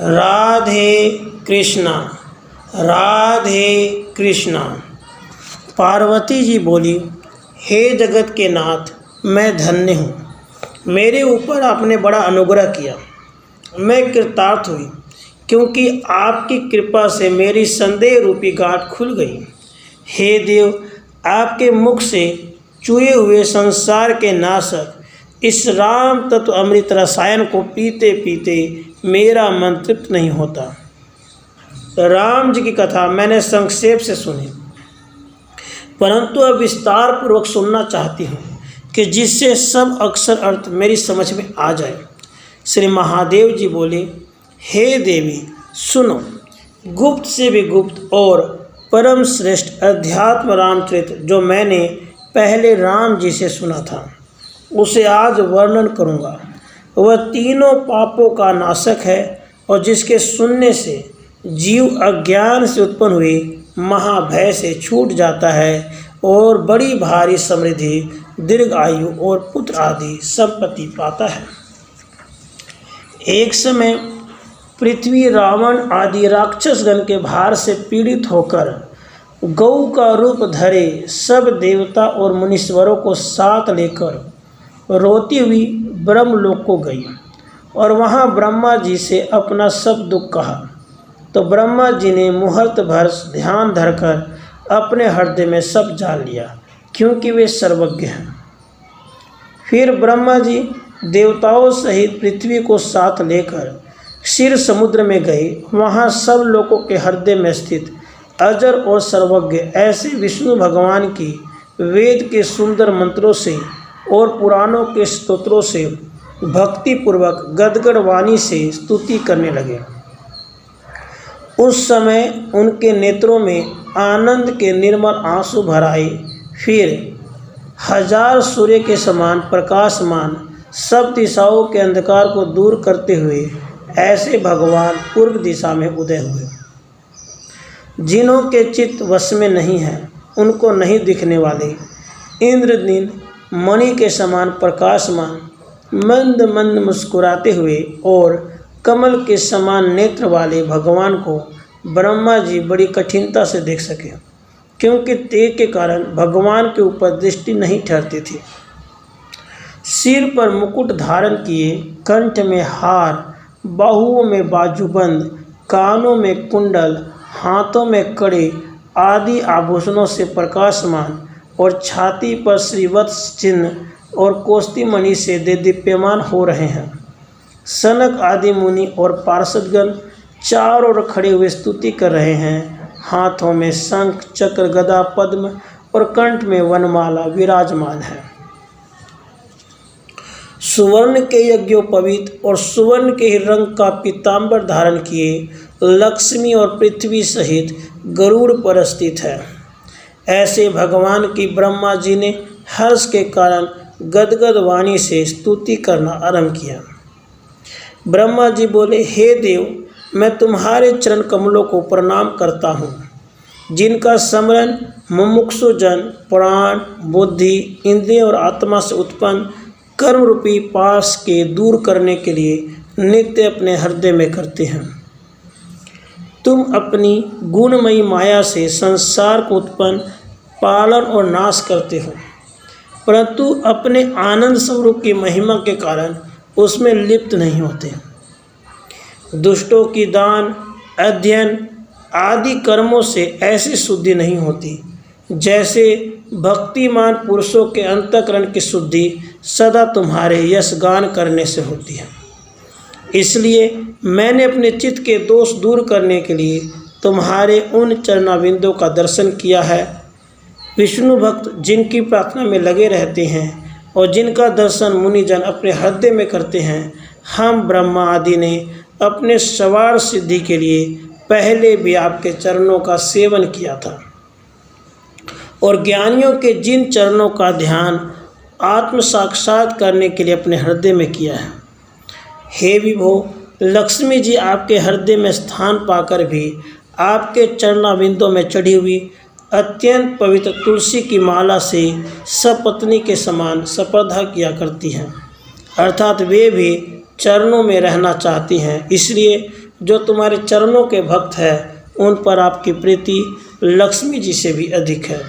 राधे कृष्णा, राधे कृष्णा। पार्वती जी बोली, हे जगत के नाथ, मैं धन्य हूँ, मेरे ऊपर आपने बड़ा अनुग्रह किया। मैं कृतार्थ हुई क्योंकि आपकी कृपा से मेरी संदेह रूपी गांठ खुल गई। हे देव, आपके मुख से चूए हुए संसार के नाशक इस राम तत्व अमृत रसायन को पीते पीते मेरा मन तृप्त नहीं होता। राम जी की कथा मैंने संक्षेप से सुनी, परंतु अब विस्तार पूर्वक सुनना चाहती हूँ कि जिससे सब अक्षर अर्थ मेरी समझ में आ जाए। श्री महादेव जी बोले, हे देवी सुनो, गुप्त से भी गुप्त और परम श्रेष्ठ अध्यात्म रामचरित जो मैंने पहले राम जी से सुना था उसे आज वर्णन करूँगा। वह तीनों पापों का नाशक है और जिसके सुनने से जीव अज्ञान से उत्पन्न हुई महाभय से छूट जाता है और बड़ी भारी समृद्धि, दीर्घ आयु और पुत्र आदि संपत्ति पाता है। एक समय पृथ्वी रावण आदि राक्षसगण के भार से पीड़ित होकर गौ का रूप धरे सब देवता और मुनीश्वरों को साथ लेकर रोती हुई ब्रह्मलोक को गई और वहाँ ब्रह्मा जी से अपना सब दुख कहा। तो ब्रह्मा जी ने मुहूर्त भर ध्यान धरकर अपने हृदय में सब जान लिया, क्योंकि वे सर्वज्ञ हैं। फिर ब्रह्मा जी देवताओं सहित पृथ्वी को साथ लेकर क्षीर समुद्र में गए। वहाँ सब लोगों के हृदय में स्थित अजर और सर्वज्ञ ऐसे विष्णु भगवान की वेद के सुंदर मंत्रों से और पुराणों के स्तोत्रों से भक्तिपूर्वक गदगद वाणी से स्तुति करने लगे। उस समय उनके नेत्रों में आनंद के निर्मल आंसू भर आए। फिर हजार सूर्य के समान प्रकाशमान सब दिशाओं के अंधकार को दूर करते हुए ऐसे भगवान पूर्व दिशा में उदय हुए। जिन्हों के चित्त वश में नहीं है, उनको नहीं दिखने वाले इंद्रनील मणि के समान प्रकाशमान मंद मंद मुस्कुराते हुए और कमल के समान नेत्र वाले भगवान को ब्रह्मा जी बड़ी कठिनता से देख सके, क्योंकि तेज के कारण भगवान के ऊपर दृष्टि नहीं ठहरती थी। सिर पर मुकुट धारण किए, कंठ में हार, बाहुओं में बाजूबंद, कानों में कुंडल, हाथों में कड़े आदि आभूषणों से प्रकाशमान और छाती पर श्रीवत्स चिन्ह और कोष्ठी मणि से दीप्यमान हो रहे हैं। सनक आदि मुनि और पार्षदगण चारों ओर खड़े हुए स्तुति कर रहे हैं। हाथों में शंख, चक्र, गदा, पद्म और कंठ में वनमाला विराजमान है। सुवर्ण के यज्ञोपवीत और सुवर्ण के ही रंग का पीताम्बर धारण किए लक्ष्मी और पृथ्वी सहित गरुड़ पर स्थित है। ऐसे भगवान की ब्रह्मा जी ने हर्ष के कारण गदगद वाणी से स्तुति करना आरंभ किया। ब्रह्मा जी बोले, हे देव, मैं तुम्हारे चरण कमलों को प्रणाम करता हूँ, जिनका स्मरण मुमुक्षु जन प्राण, बुद्धि, इंद्रिय और आत्मा से उत्पन्न कर्म रूपी पाश के दूर करने के लिए नित्य अपने हृदय में करते हैं। तुम अपनी गुणमयी माया से संसार को उत्पन्न, पालन और नाश करते हो, परंतु अपने आनंद स्वरूप की महिमा के कारण उसमें लिप्त नहीं होते। दुष्टों की दान, अध्ययन आदि कर्मों से ऐसी शुद्धि नहीं होती जैसे भक्तिमान पुरुषों के अंतःकरण की शुद्धि सदा तुम्हारे यशगान करने से होती है। इसलिए मैंने अपने चित्त के दोष दूर करने के लिए तुम्हारे उन चरणाविंदों का दर्शन किया है। विष्णु भक्त जिनकी प्रार्थना में लगे रहते हैं और जिनका दर्शन मुनिजन अपने हृदय में करते हैं, हम ब्रह्मा आदि ने अपने सवार सिद्धि के लिए पहले भी आपके चरणों का सेवन किया था और ज्ञानियों के जिन चरणों का ध्यान आत्म साक्षात करने के लिए अपने हृदय में किया है। हे विभो, लक्ष्मी जी आपके हृदय में स्थान पाकर भी आपके चरणाविंदों में चढ़ी हुई अत्यंत पवित्र तुलसी की माला से सपत्नी के समान स्पर्धा किया करती हैं, अर्थात वे भी चरणों में रहना चाहती हैं। इसलिए जो तुम्हारे चरणों के भक्त हैं उन पर आपकी प्रीति लक्ष्मी जी से भी अधिक है।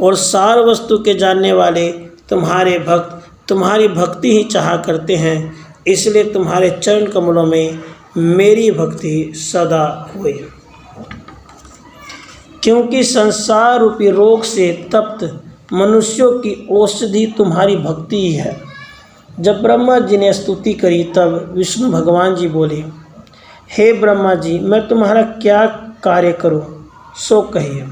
और सार वस्तु के जानने वाले तुम्हारे भक्त तुम्हारी भक्ति ही चाहा करते हैं, इसलिए तुम्हारे चरण कमलों में मेरी भक्ति सदा हुई। क्योंकि संसार रूपी रोग से तप्त मनुष्यों की औषधि तुम्हारी भक्ति ही है। जब ब्रह्मा जी ने स्तुति करी तब विष्णु भगवान जी बोले, हे ब्रह्मा जी, मैं तुम्हारा क्या कार्य करूं, सो कहिए।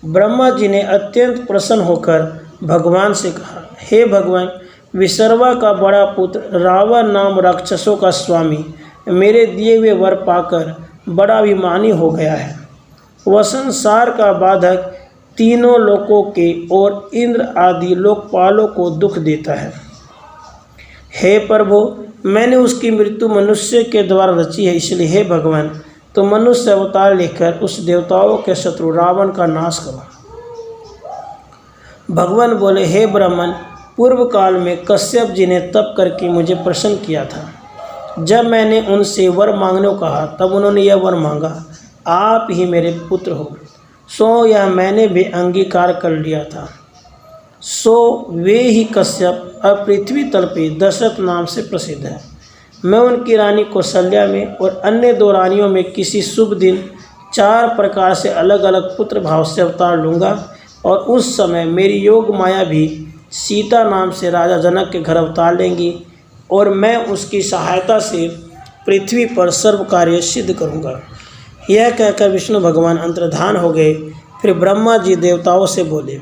ब्रह्मा जी ने अत्यंत प्रसन्न होकर भगवान से कहा, हे भगवान, विसर्वा का बड़ा पुत्र रावण नाम राक्षसों का स्वामी मेरे दिए हुए वर पाकर बड़ा अभिमानी हो गया है। वह संसार का बाधक तीनों लोकों के और इंद्र आदि लोकपालों को दुख देता है। हे प्रभु, मैंने उसकी मृत्यु मनुष्य के द्वारा रची है, इसलिए हे भगवान, तो मनुष्य अवतार लेकर उस देवताओं के शत्रु रावण का नाश करो। भगवान बोले, हे ब्राह्मण, पूर्व काल में कश्यप जी ने तप करके मुझे प्रसन्न किया था। जब मैंने उनसे वर मांगने को कहा तब उन्होंने यह वर मांगा, आप ही मेरे पुत्र हो। सो यह मैंने भी अंगीकार कर लिया था। सो वे ही कश्यप अब पृथ्वी तल पे दशरथ नाम से प्रसिद्ध है। मैं उनकी रानी कौशल्या में और अन्य 2 रानियों में किसी शुभ दिन 4 प्रकार से अलग अलग पुत्र भाव से अवतार लूँगा, और उस समय मेरी योग माया भी सीता नाम से राजा जनक के घर अवतार लेंगी, और मैं उसकी सहायता से पृथ्वी पर सर्व कार्य सिद्ध करूँगा। यह कहकर विष्णु भगवान अंतर्धान हो गए। फिर ब्रह्मा जी देवताओं से बोले,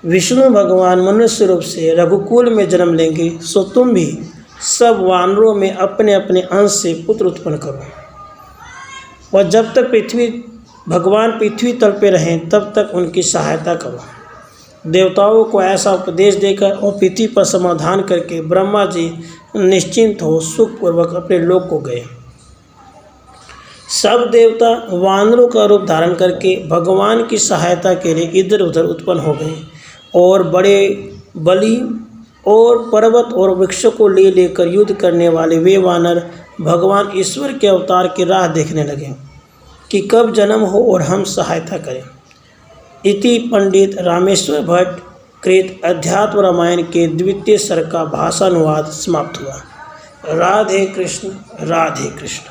विष्णु भगवान मनुष्य रूप से रघुकुल में जन्म लेंगे, सो तुम भी सब वानरों में अपने अपने अंश से पुत्र उत्पन्न करो, और जब तक भगवान पृथ्वी तल पे रहें तब तक उनकी सहायता करो। देवताओं को ऐसा उपदेश देकर और पृथ्वी पर समाधान करके ब्रह्मा जी निश्चिंत हो सुखपूर्वक अपने लोक को गए। सब देवता वानरों का रूप धारण करके भगवान की सहायता के लिए इधर उधर उत्पन्न हो गए, और बड़े बलि और पर्वत और वृक्षों को ले लेकर युद्ध करने वाले वे वानर भगवान ईश्वर के अवतार की राह देखने लगे कि कब जन्म हो और हम सहायता करें। इति पंडित रामेश्वर भट्ट कृत अध्यात्म रामायण के 2य सर्ग का भाषानुवाद समाप्त हुआ। राधे कृष्ण, राधे कृष्ण।